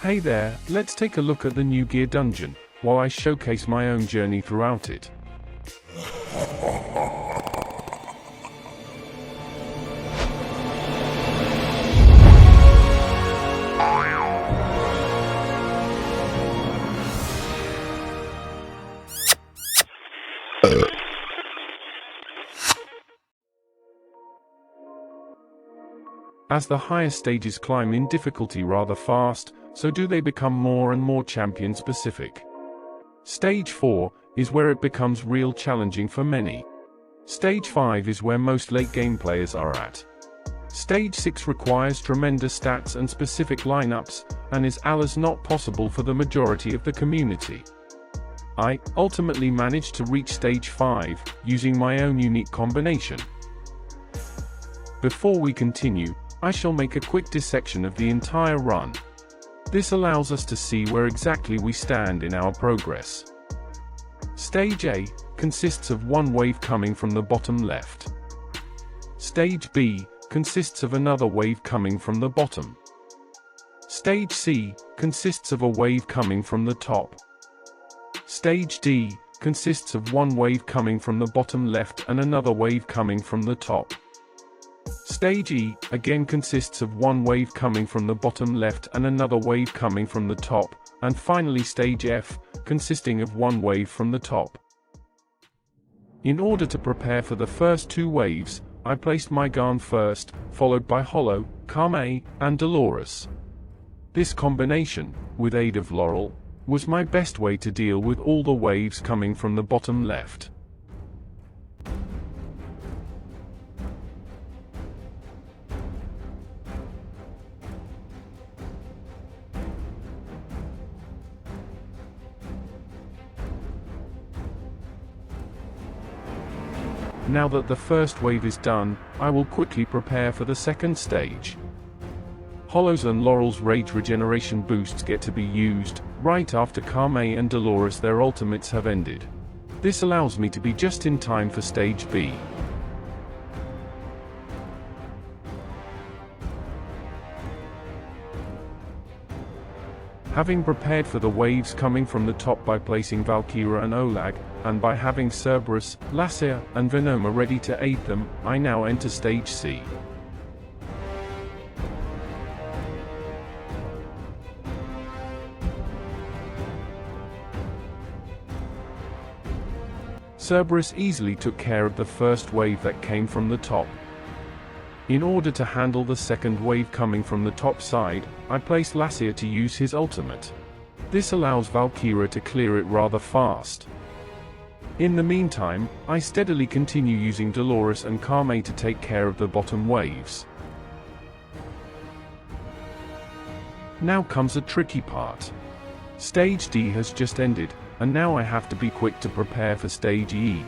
Hey there, let's take a look at the New Gear dungeon, while I showcase my own journey throughout it. As the higher stages climb in difficulty rather fast, so do they become more and more champion specific. Stage 4 is where it becomes real challenging for many. Stage 5 is where most late game players are at. Stage 6 requires tremendous stats and specific lineups, and is almost not possible for the majority of the community. I ultimately managed to reach stage 5, using my own unique combination. Before we continue, I shall make a quick dissection of the entire run. This allows us to see where exactly we stand in our progress. Stage A consists of one wave coming from the bottom left. Stage B consists of another wave coming from the bottom. Stage C consists of a wave coming from the top. Stage D consists of one wave coming from the bottom left and another wave coming from the top. Stage E again consists of one wave coming from the bottom left and another wave coming from the top, and finally Stage F, consisting of one wave from the top. In order to prepare for the first two waves, I placed Mygarn first, followed by Hollow, Kame, and Dolores. This combination, with aid of Laurel, was my best way to deal with all the waves coming from the bottom left. Now that the first wave is done, I will quickly prepare for the second stage. Hollow's and Laurel's rage regeneration boosts get to be used right after Kame and Dolores their ultimates have ended. This allows me to be just in time for stage B. Having prepared for the waves coming from the top by placing Valkyra and Olag, and by having Cerberus, Lassia, and Venoma ready to aid them, I now enter stage C. Cerberus easily took care of the first wave that came from the top. In order to handle the second wave coming from the top side, I placed Lassia to use his ultimate. This allows Valkyra to clear it rather fast. In the meantime, I steadily continue using Dolores and Kame to take care of the bottom waves. Now comes a tricky part. Stage D has just ended, and now I have to be quick to prepare for stage E.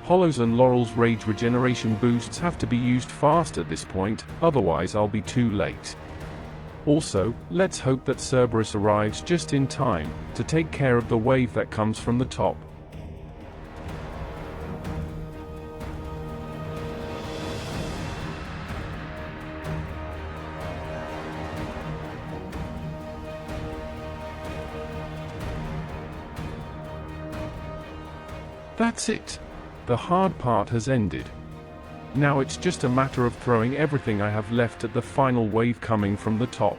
Hollow's and Laurel's rage regeneration boosts have to be used fast at this point, otherwise I'll be too late. Also, let's hope that Cerberus arrives just in time to take care of the wave that comes from the top. That's it. The hard part has ended. Now it's just a matter of throwing everything I have left at the final wave coming from the top.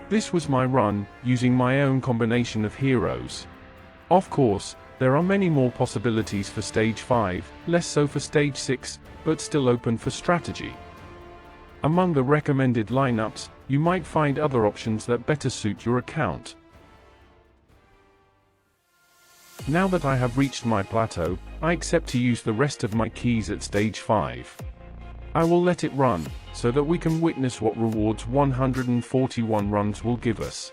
This was my run, using my own combination of heroes. Of course, there are many more possibilities for stage 5, less so for stage 6, but still open for strategy. Among the recommended lineups, you might find other options that better suit your account. Now that I have reached my plateau, I accept to use the rest of my keys at stage 5. I will let it run, so that we can witness what rewards 141 runs will give us.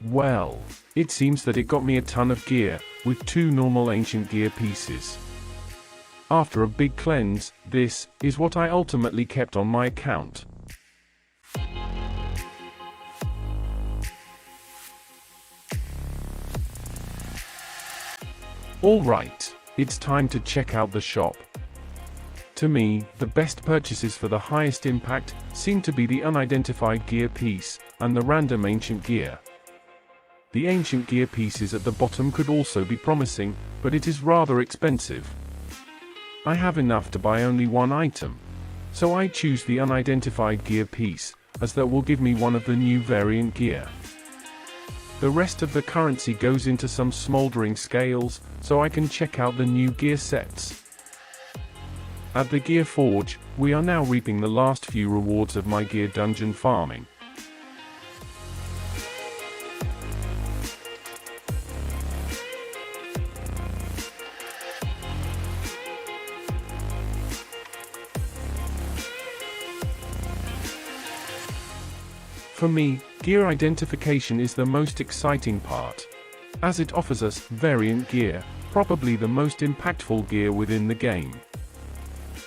Well, it seems that it got me a ton of gear, with 2 normal ancient gear pieces. After a big cleanse, this is what I ultimately kept on my account. Alright, it's time to check out the shop. To me, the best purchases for the highest impact seem to be the unidentified gear piece and the random ancient gear. The ancient gear pieces at the bottom could also be promising, but it is rather expensive. I have enough to buy only one item, so I choose the unidentified gear piece, as that will give me one of the new variant gear. The rest of the currency goes into some smoldering scales, so I can check out the new gear sets. At the Gear Forge, we are now reaping the last few rewards of my gear dungeon farming. For me, gear identification is the most exciting part, as it offers us variant gear, probably the most impactful gear within the game.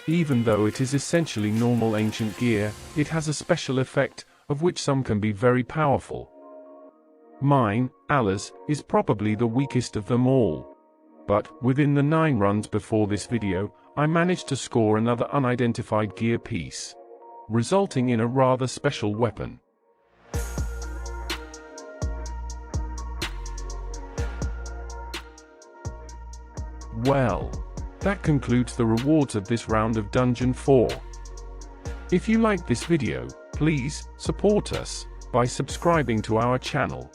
Even though it is essentially normal ancient gear, it has a special effect, of which some can be very powerful. Mine, Allah's, is probably the weakest of them all. But, within the 9 runs before this video, I managed to score another unidentified gear piece, resulting in a rather special weapon. Well, that concludes the rewards of this round of Dungeon 4. If you liked this video, please support us by subscribing to our channel.